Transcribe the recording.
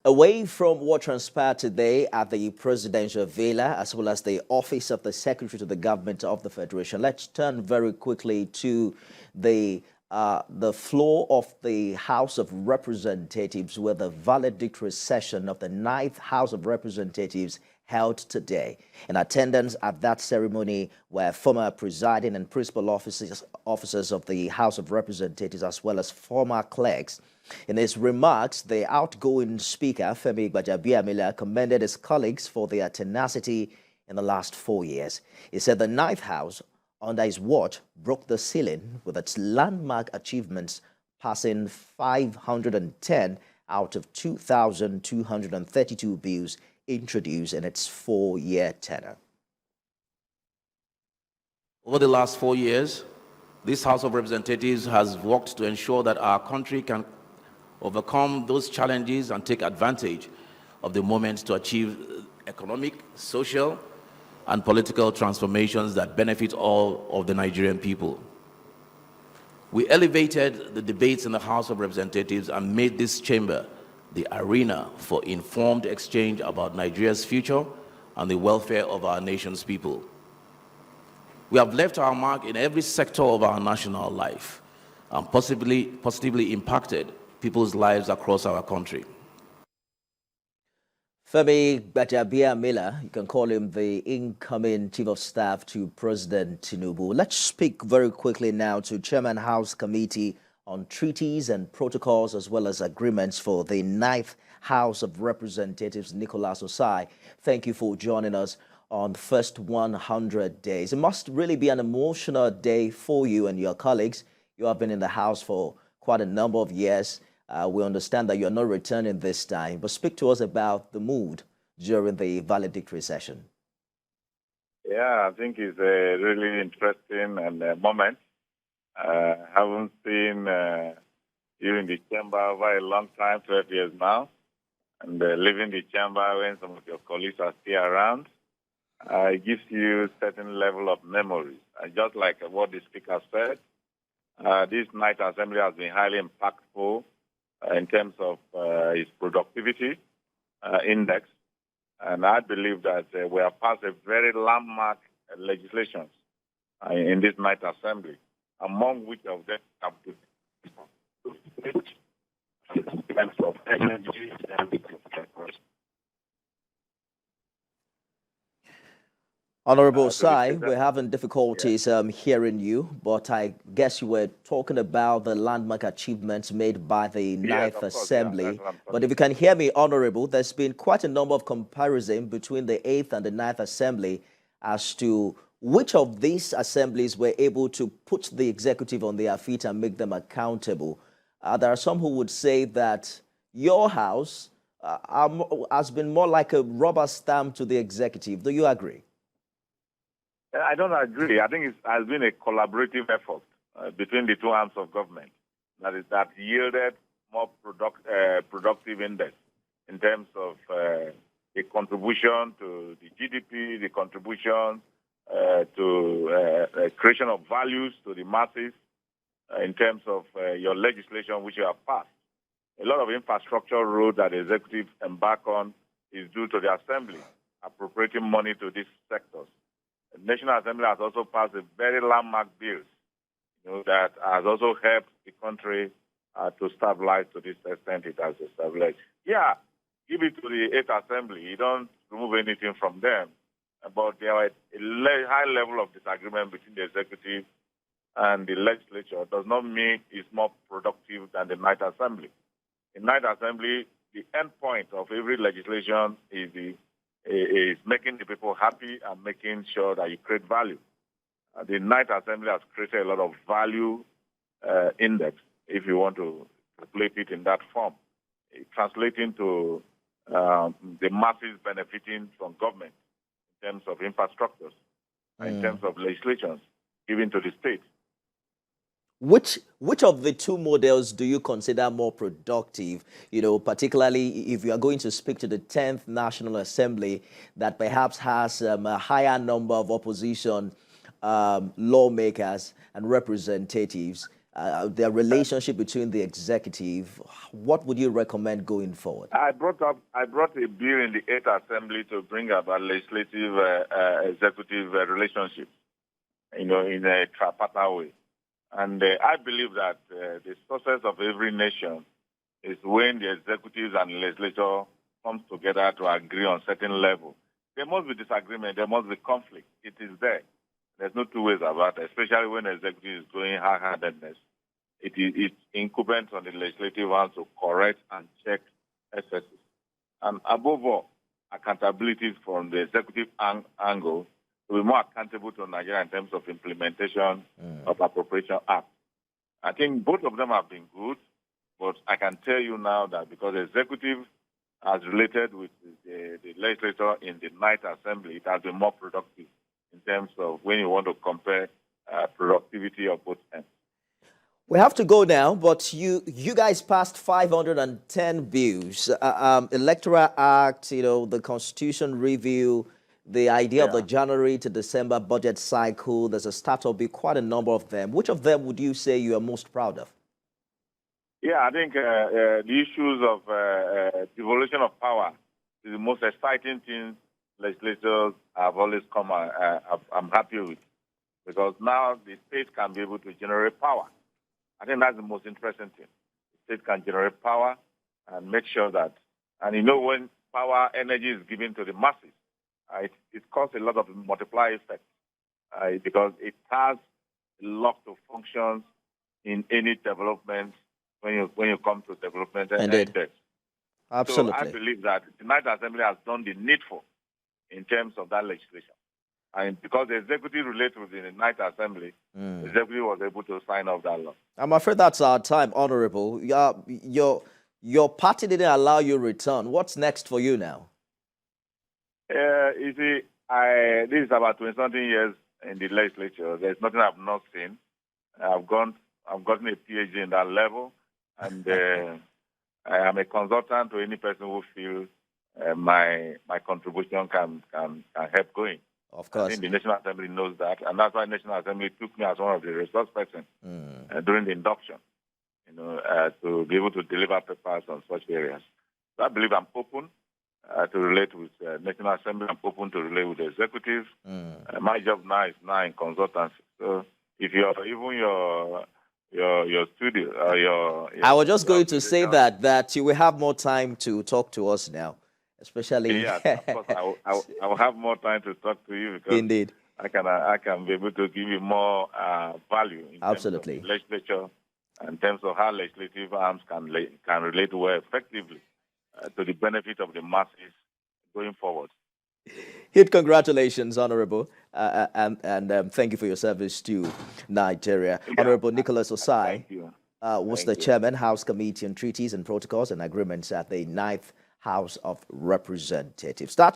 Away from what transpired today at the presidential villa, as well as the office of the secretary to the government of the federation, let's turn very quickly to the floor of the House of Representatives, where the valedictory session of the Ninth House of Representatives held today. In attendance at that ceremony were former presiding and principal officers of the House of Representatives, as well as former clerks. In his remarks, the outgoing Speaker, Femi Gbajabiamila, commended his colleagues for their tenacity in the last 4 years. He said the Ninth House, under his watch, broke the ceiling with its landmark achievements, passing 510 out of 2,232 bills introduced in its 4-year tenure. Over the last 4 years, this House of Representatives has worked to ensure that our country can overcome those challenges and take advantage of the moment to achieve economic, social, and political transformations that benefit all of the Nigerian people. We elevated the debates in the House of Representatives and made this chamber the arena for informed exchange about Nigeria's future and the welfare of our nation's people. We have left our mark in every sector of our national life and positively impacted people's lives across our country. Femi Gbajabiamila, you can call him the incoming Chief of Staff to President Tinubu. Let's speak very quickly now to Chairman House Committee on Treaties and Protocols, as well as agreements for the Ninth House of Representatives, Nicholas Osai. Thank you for joining us on the first 100 days. It must really be an emotional day for you and your colleagues. You have been in the House for quite a number of years. We understand that you're not returning this time, but speak to us about the mood during the valedictory session. Yeah, I think it's a really interesting moment. I haven't seen you in the chamber over a long time, 12 years now, and leaving the chamber when some of your colleagues are still around. It gives you a certain level of memories. Just like what the speaker said, this night assembly has been highly impactful in terms of its productivity index. And I believe that we have passed a very landmark legislation in this night assembly, among which of them have to in terms of energy and Honorable Sai, we're having difficulties hearing you, but I guess you were talking about the landmark achievements made by the Ninth Assembly. Yeah, but if you can hear me, Honorable, there's been quite a number of comparisons between the 8th and the Ninth Assembly as to which of these assemblies were able to put the executive on their feet and make them accountable. There are some who would say that your house has been more like a rubber stamp to the executive. Do you agree? I don't agree. I think it has been a collaborative effort between the two arms of government that yielded more productive index in terms of the contribution to the GDP, the contribution to creation of values to the masses in terms of your legislation which you have passed. A lot of infrastructure road that the executive embark on is due to the Assembly appropriating money to these sectors. The National Assembly has also passed a very landmark bill, that has also helped the country to stabilize to this extent it has stabilized. Yeah, give it to the 8th Assembly. You don't remove anything from them. But there are a high level of disagreement between the executive and the legislature. Does not mean it's more productive than the Ninth Assembly. In Ninth Assembly, the end point of every legislation is making the people happy and making sure that you create value. The Ninth Assembly has created a lot of value index, if you want to calculate it in that form, translating to the masses benefiting from government in terms of infrastructures, in terms of legislations given to the state. Which of the two models do you consider more productive, particularly if you are going to speak to the 10th National Assembly that perhaps has a higher number of opposition lawmakers and representatives? their relationship between the executive. What would you recommend going forward? I brought a bill in the 8th Assembly to bring about legislative executive relationship, in a tripartite way. And I believe that the success of every nation is when the executives and legislature comes together to agree on certain level. There must be disagreement, there must be conflict. It is there. There's no two ways about it, especially when the executive is doing hard-headedness. It's incumbent on the legislative hands to correct and check excesses. And above all, accountability from the executive angle to be more accountable to Nigeria in terms of implementation of Appropriation Act. I think both of them have been good, but I can tell you now that because the executive has related with the legislature in the Ninth Assembly, it has been more productive in terms of when you want to compare productivity of both ends. We have to go now, but you guys passed 510 bills, Electoral Act, the Constitution review, the idea of the January to December budget cycle. There's a startup bill, quite a number of them. Which of them would you say you are most proud of? Yeah, I think the issues of devolution of power is the most exciting thing legislators have always come. I'm happy with, because now the state can be able to generate power. I think that's the most interesting thing. The state can generate power and make sure that, and when power energy is given to the masses, it causes a lot of multiplier effect because it has a lot of functions in any development when you come to development and debt. Absolutely. So I believe that the Ninth Assembly has done the needful in terms of that legislation. And because the executive relates with the Ninth Assembly, the executive was able to sign off that law. I'm afraid that's our time, Honorable. Your party didn't allow you return. What's next for you now? You see, this is about 20-something years in the legislature. There's nothing I've not seen. I've gotten a PhD in that level, and I am a consultant to any person who feels my contribution can help going. Of course. I think the National Assembly knows that, and that's why the National Assembly took me as one of the resource persons during the induction, to be able to deliver papers on such areas. So I believe I'm open to relate with National Assembly. I'm open to relate with the executive. My job now is in consultancy. So if your studio, I was just going to say that you will have more time to talk to us now. Especially, yes, of course, I will have more time to talk to you, because indeed, I can be able to give you more value in absolutely terms of the legislature, in terms of how legislative arms can relate well effectively to the benefit of the masses going forward. Huge congratulations, Honorable, and thank you for your service to Nigeria. Yeah. Honorable Nicholas Osai was the chairman, House Committee on Treaties and Protocols and Agreements at the 9th House of Representatives.